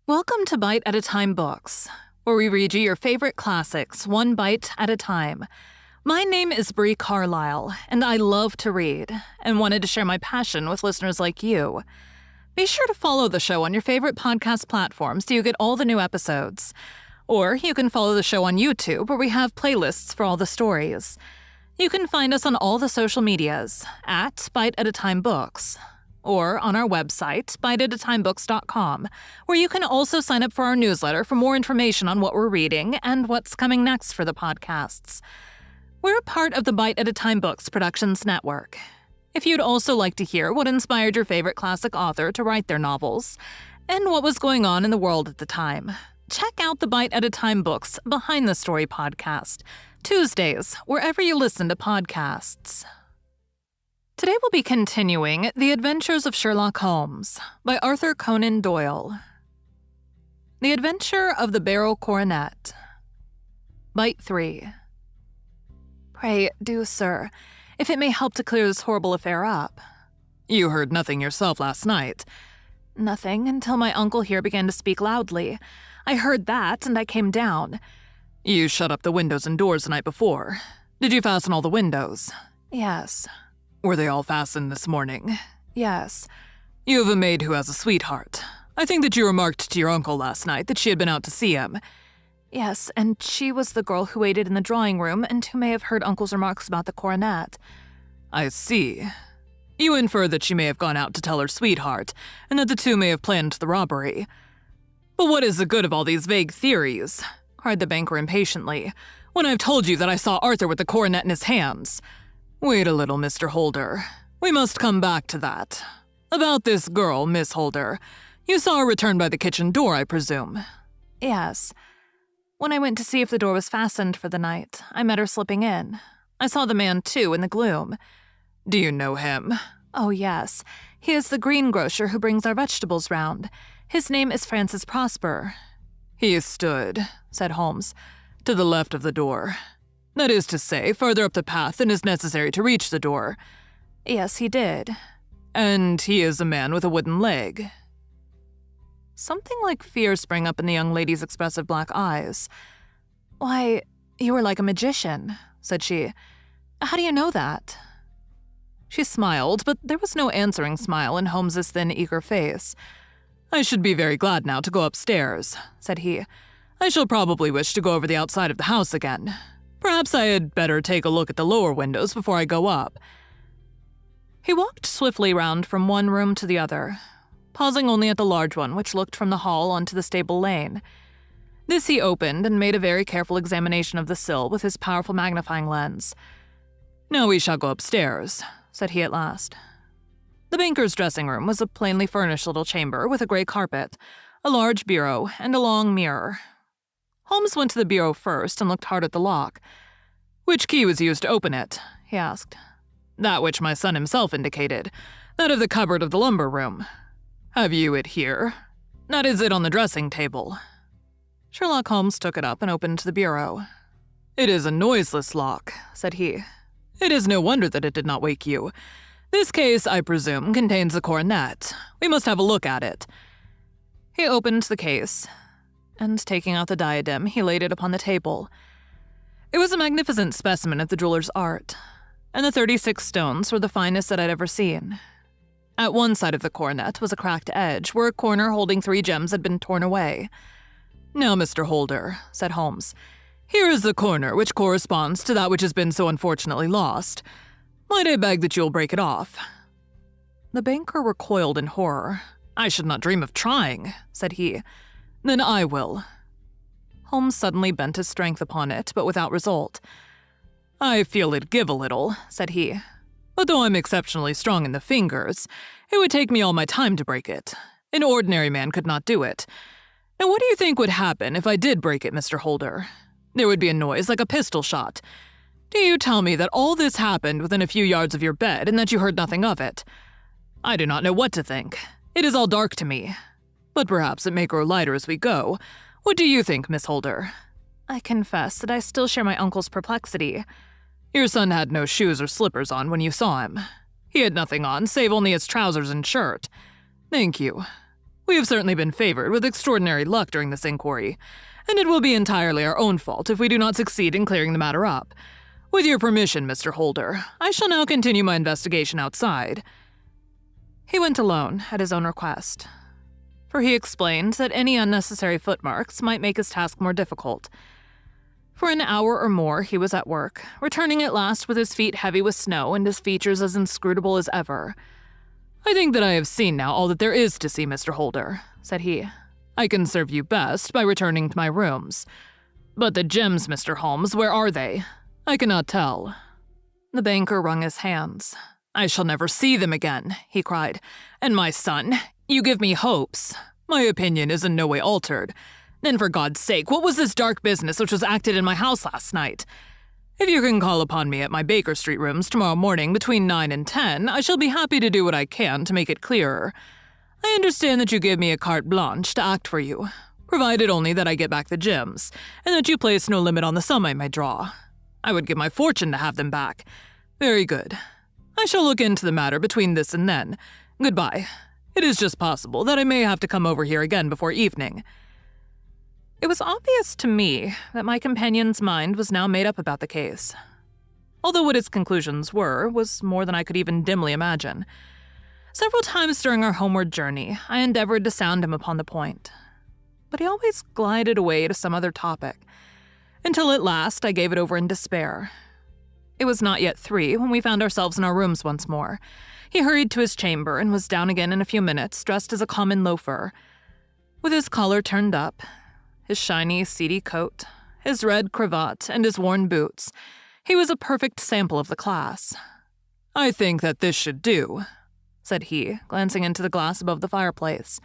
Welcome to Bite at a Time Books, where we read you your favorite classics one bite at a time. My name is Bree Carlile, and I love to read, and wanted to share my passion with listeners like you. Be sure to follow the show on your favorite podcast platforms so you get all the new episodes. Or you can follow the show on YouTube, where we have playlists for all the stories. You can find us on all the social medias, at Bite at a Time Books, or on our website, biteatatimebooks.com, where you can also sign up for our newsletter for more information on what we're reading and what's coming next for the podcasts. We're a part of the Bite at a Time Books Productions Network. If you'd also like to hear what inspired your favorite classic author to write their novels, and what was going on in the world at the time, check out the Bite at a Time Books Behind the Story podcast, Tuesdays, wherever you listen to podcasts. Today we'll be continuing The Adventures of Sherlock Holmes by Arthur Conan Doyle. The Adventure of the Beryl Coronet. Bite 3. Pray do, sir, if it may help to clear this horrible affair up. You heard nothing yourself last night. Nothing until my uncle here began to speak loudly. I heard that, and I came down. You shut up the windows and doors the night before. Did you fasten all the windows? Yes. Were they all fastened this morning? Yes. You have a maid who has a sweetheart. I think that you remarked to your uncle last night that she had been out to see him. Yes, and she was the girl who waited in the drawing room and who may have heard Uncle's remarks about the coronet. I see. You infer that she may have gone out to tell her sweetheart, and that the two may have planned the robbery. But what is the good of all these vague theories? Cried the banker impatiently, when I've told you that I saw Arthur with the coronet in his hands. Wait a little, Mr. Holder. We must come back to that. About this girl, Miss Holder. You saw her return by the kitchen door, I presume. Yes. When I went to see if the door was fastened for the night, I met her slipping in. I saw the man, too, in the gloom. Do you know him? Oh, yes. He is the greengrocer who brings our vegetables round. His name is Francis Prosper. He stood, said Holmes, to the left of the door. That is to say, farther up the path than is necessary to reach the door. Yes, he did. And he is a man with a wooden leg. Something like fear sprang up in the young lady's expressive black eyes. Why, you are like a magician, said she. How do you know that? She smiled, but there was no answering smile in Holmes's thin, eager face. I should be very glad now to go upstairs, said he. I shall probably wish to go over the outside of the house again. Perhaps I had better take a look at the lower windows before I go up. He walked swiftly round from one room to the other, pausing only at the large one which looked from the hall onto the stable lane. This he opened and made a very careful examination of the sill with his powerful magnifying lens. Now we shall go upstairs, said he at last. The banker's dressing room was a plainly furnished little chamber with a gray carpet, a large bureau, and a long mirror. Holmes went to the bureau first and looked hard at the lock. Which key was used to open it? He asked. That which my son himself indicated, that of the cupboard of the lumber room. Have you it here? That is it on the dressing table. Sherlock Holmes took it up and opened the bureau. It is a noiseless lock, said he. It is no wonder that it did not wake you. This case, I presume, contains the coronet. We must have a look at it. He opened the case, and taking out the diadem, he laid it upon the table. It was a magnificent specimen of the jeweler's art, and the 36 stones were the finest that I'd ever seen. At one side of the coronet was a cracked edge, where a corner holding 3 gems had been torn away. Now, Mr. Holder, said Holmes, here is the corner which corresponds to that which has been so unfortunately lost. Might I beg that you will break it off? The banker recoiled in horror. I should not dream of trying, said he. Then I will. Holmes suddenly bent his strength upon it, but without result. I feel it give a little, said he. But though I'm exceptionally strong in the fingers, it would take me all my time to break it. An ordinary man could not do it. Now what do you think would happen if I did break it, Mr. Holder? There would be a noise like a pistol shot. Do you tell me that all this happened within a few yards of your bed and that you heard nothing of it? I do not know what to think. It is all dark to me. But perhaps it may grow lighter as we go. What do you think, Miss Holder? I confess that I still share my uncle's perplexity. Your son had no shoes or slippers on when you saw him. He had nothing on, save only his trousers and shirt. Thank you. We have certainly been favored with extraordinary luck during this inquiry, and it will be entirely our own fault if we do not succeed in clearing the matter up. With your permission, Mr. Holder, I shall now continue my investigation outside." He went alone, at his own request, for he explained that any unnecessary footmarks might make his task more difficult. For an hour or more he was at work, returning at last with his feet heavy with snow and his features as inscrutable as ever. "I think that I have seen now all that there is to see, Mr. Holder," said he. "I can serve you best by returning to my rooms. But the gems, Mr. Holmes, where are they? I cannot tell." The banker wrung his hands. "I shall never see them again," he cried. "And my son, you give me hopes. My opinion is in no way altered. Then for God's sake, what was this dark business which was acted in my house last night? If you can call upon me at my Baker Street rooms tomorrow morning between 9 and 10, I shall be happy to do what I can to make it clearer. I understand that you give me a carte blanche to act for you, provided only that I get back the gems, and that you place no limit on the sum I may draw. I would give my fortune to have them back. Very good. I shall look into the matter between this and then. Goodbye. It is just possible that I may have to come over here again before evening." It was obvious to me that my companion's mind was now made up about the case, although what his conclusions were was more than I could even dimly imagine. Several times during our homeward journey, I endeavored to sound him upon the point, but he always glided away to some other topic, until at last I gave it over in despair. It was not yet 3 when we found ourselves in our rooms once more. He hurried to his chamber and was down again in a few minutes, dressed as a common loafer, with his collar turned up, his shiny, seedy coat, his red cravat, and his worn boots. He was a perfect sample of the class. "I think that this should do," said he, glancing into the glass above the fireplace.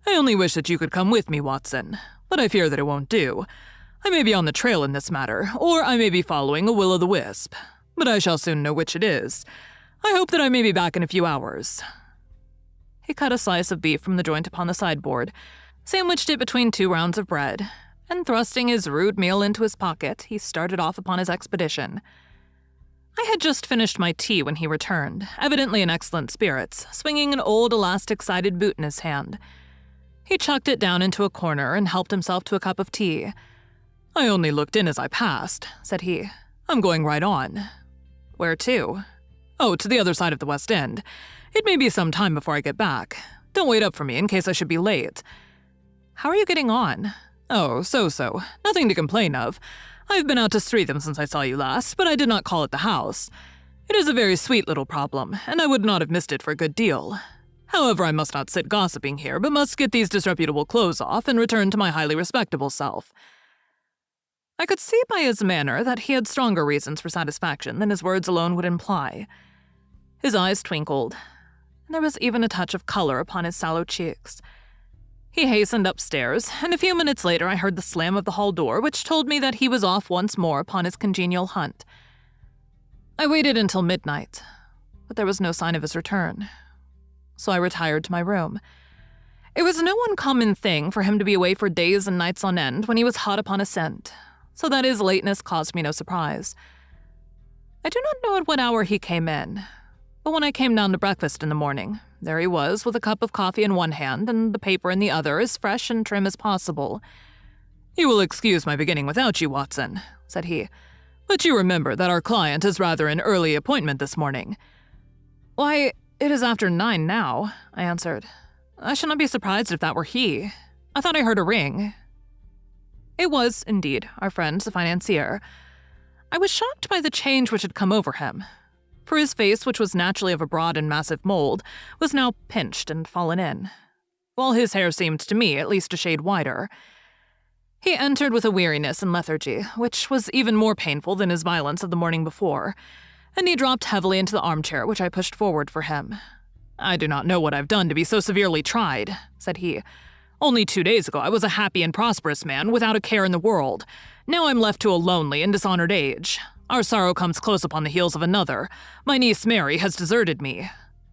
"I only wish that you could come with me, Watson, but I fear that it won't do. I may be on the trail in this matter, or I may be following a will-o'-the-wisp, but I shall soon know which it is. I hope that I may be back in a few hours." He cut a slice of beef from the joint upon the sideboard, sandwiched it between 2 rounds of bread, and thrusting his rude meal into his pocket, he started off upon his expedition. I had just finished my tea when he returned, evidently in excellent spirits, swinging an old elastic-sided boot in his hand. He chucked it down into a corner and helped himself to a cup of tea. "I only looked in as I passed," said he. "I'm going right on." "Where to?" "Oh, to the other side of the West End. It may be some time before I get back. Don't wait up for me in case I should be late." "How are you getting on?" "Oh, so-so. Nothing to complain of. I've been out to Streatham since I saw you last, but I did not call at the house. It is a very sweet little problem, and I would not have missed it for a good deal. However, I must not sit gossiping here, but must get these disreputable clothes off and return to my highly respectable self." I could see by his manner that he had stronger reasons for satisfaction than his words alone would imply. His eyes twinkled, and there was even a touch of color upon his sallow cheeks. He hastened upstairs, and a few minutes later I heard the slam of the hall door, which told me that he was off once more upon his congenial hunt. I waited until midnight, but there was no sign of his return, so I retired to my room. It was no uncommon thing for him to be away for days and nights on end when he was hot upon a scent, so that his lateness caused me no surprise. I do not know at what hour he came in, but when I came down to breakfast in the morning, there he was with a cup of coffee in one hand and the paper in the other, as fresh and trim as possible. "You will excuse my beginning without you, Watson," said he, "but you remember that our client has rather an early appointment this morning." "Why, it is after 9 now," I answered. "I should not be surprised if that were he. I thought I heard a ring." It was, indeed, our friend the financier. I was shocked by the change which had come over him, for his face, which was naturally of a broad and massive mold, was now pinched and fallen in, while his hair seemed to me at least a shade wider. He entered with a weariness and lethargy, which was even more painful than his violence of the morning before, and he dropped heavily into the armchair which I pushed forward for him. "I do not know what I've done to be so severely tried," said he. "Only 2 days ago I was a happy and prosperous man without a care in the world. Now I'm left to a lonely and dishonored age. Our sorrow comes close upon the heels of another. My niece Mary has deserted me."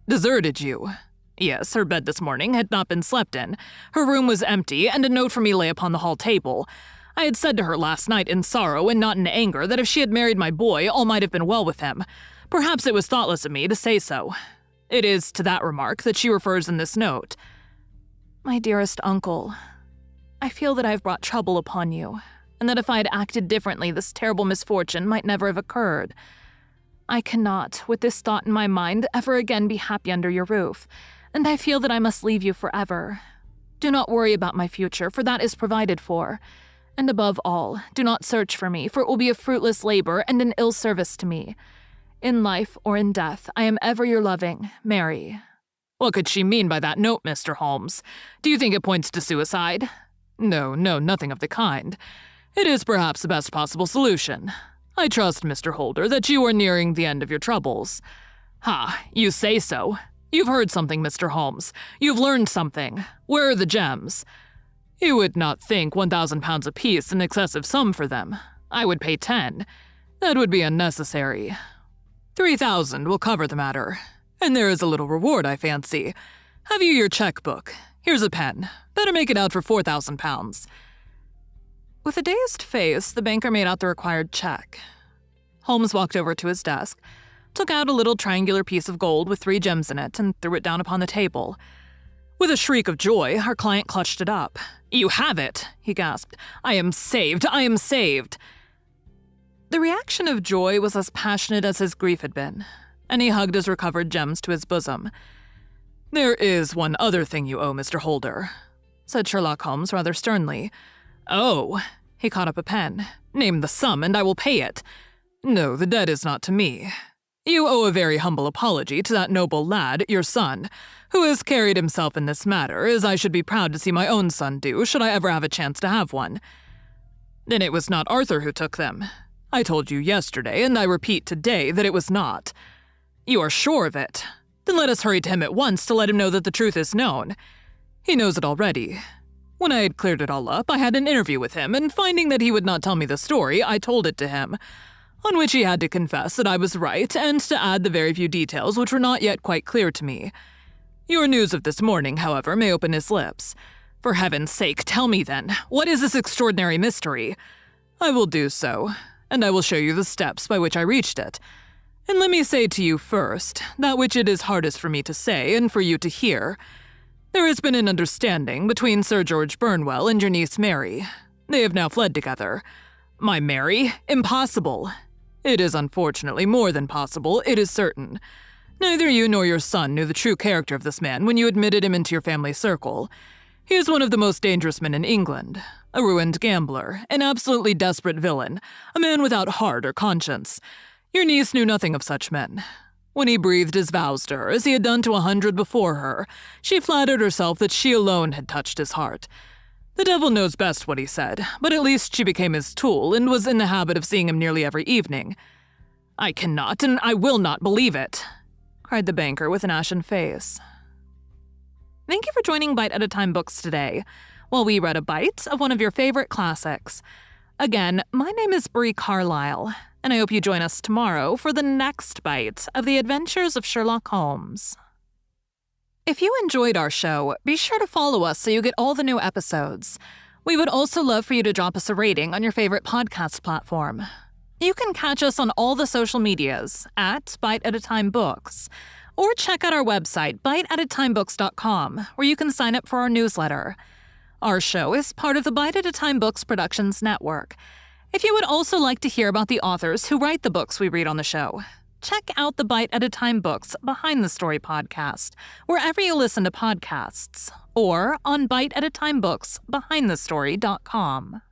"Deserted you?" "Yes, her bed this morning had not been slept in. Her room was empty, and a note for me lay upon the hall table. I had said to her last night in sorrow and not in anger that if she had married my boy, all might have been well with him. Perhaps it was thoughtless of me to say so. It is to that remark that she refers in this note." My dearest uncle, I feel that I've brought trouble upon you, and that if I had acted differently, this terrible misfortune might never have occurred. I cannot, with this thought in my mind, ever again be happy under your roof, and I feel that I must leave you forever. Do not worry about my future, for that is provided for. And above all, do not search for me, for it will be a fruitless labor and an ill service to me. In life or in death, I am ever your loving, Mary. What could she mean by that note, Mr. Holmes? Do you think it points to suicide? No, nothing of the kind. It is perhaps the best possible solution. I trust, Mr. Holder, that you are nearing the end of your troubles. Ha, you say so. You've heard something, Mr. Holmes. You've learned something. Where are the gems? You would not think £1,000 apiece an excessive sum for them. I would pay 10. That would be unnecessary. 3,000 will cover the matter. And there is a little reward, I fancy. Have you your checkbook? Here's a pen. Better make it out for £4,000. With a dazed face, the banker made out the required check. Holmes walked over to his desk, took out a little triangular piece of gold with 3 gems in it, and threw it down upon the table. With a shriek of joy, our client clutched it up. "You have it," he gasped. "I am saved! I am saved!" The reaction of joy was as passionate as his grief had been, and he hugged his recovered gems to his bosom. "There is one other thing you owe, Mr. Holder," said Sherlock Holmes rather sternly. "Oh!" He caught up a pen. "Name the sum, and I will pay it. No, the debt is not to me. You owe a very humble apology to that noble lad, your son, who has carried himself in this matter as I should be proud to see my own son do should I ever have a chance to have one. Then it was not Arthur who took them. I told you yesterday, and I repeat today, that it was not. You are sure of it? Then let us hurry to him at once to let him know that the truth is known. He knows it already. When I had cleared it all up, I had an interview with him, and finding that he would not tell me the story, I told it to him, on which he had to confess that I was right and to add the very few details which were not yet quite clear to me. Your news of this morning, however, may open his lips. For heaven's sake, tell me then, what is this extraordinary mystery? I will do so, and I will show you the steps by which I reached it. And let me say to you first, that which it is hardest for me to say and for you to hear. There has been an understanding between Sir George Burnwell and your niece Mary. They have now fled together. My Mary? Impossible. It is unfortunately more than possible, it is certain. Neither you nor your son knew the true character of this man when you admitted him into your family circle. He is one of the most dangerous men in England, a ruined gambler, an absolutely desperate villain, a man without heart or conscience. Your niece knew nothing of such men. When he breathed his vows to her, as he had done to 100 before her, she flattered herself that she alone had touched his heart. The devil knows best what he said, but at least she became his tool and was in the habit of seeing him nearly every evening. I cannot and I will not believe it, cried the banker with an ashen face. Thank you for joining Bite at a Time Books today, while we read a bite of one of your favorite classics. Again, my name is Bree Carlile, and I hope you join us tomorrow for the next bite of the adventures of Sherlock Holmes. If you enjoyed our show, be sure to follow us so you get all the new episodes. We would also love for you to drop us a rating on your favorite podcast platform. You can catch us on all the social medias at Bite at a Time Books, or check out our website, biteatatimebooks.com, where you can sign up for our newsletter. Our show is part of the Bite at a Time Books Productions Network. If you would also like to hear about the authors who write the books we read on the show, check out the Bite at a Time Books Behind the Story podcast, wherever you listen to podcasts, or on biteatatimebooksbehindthestory.com.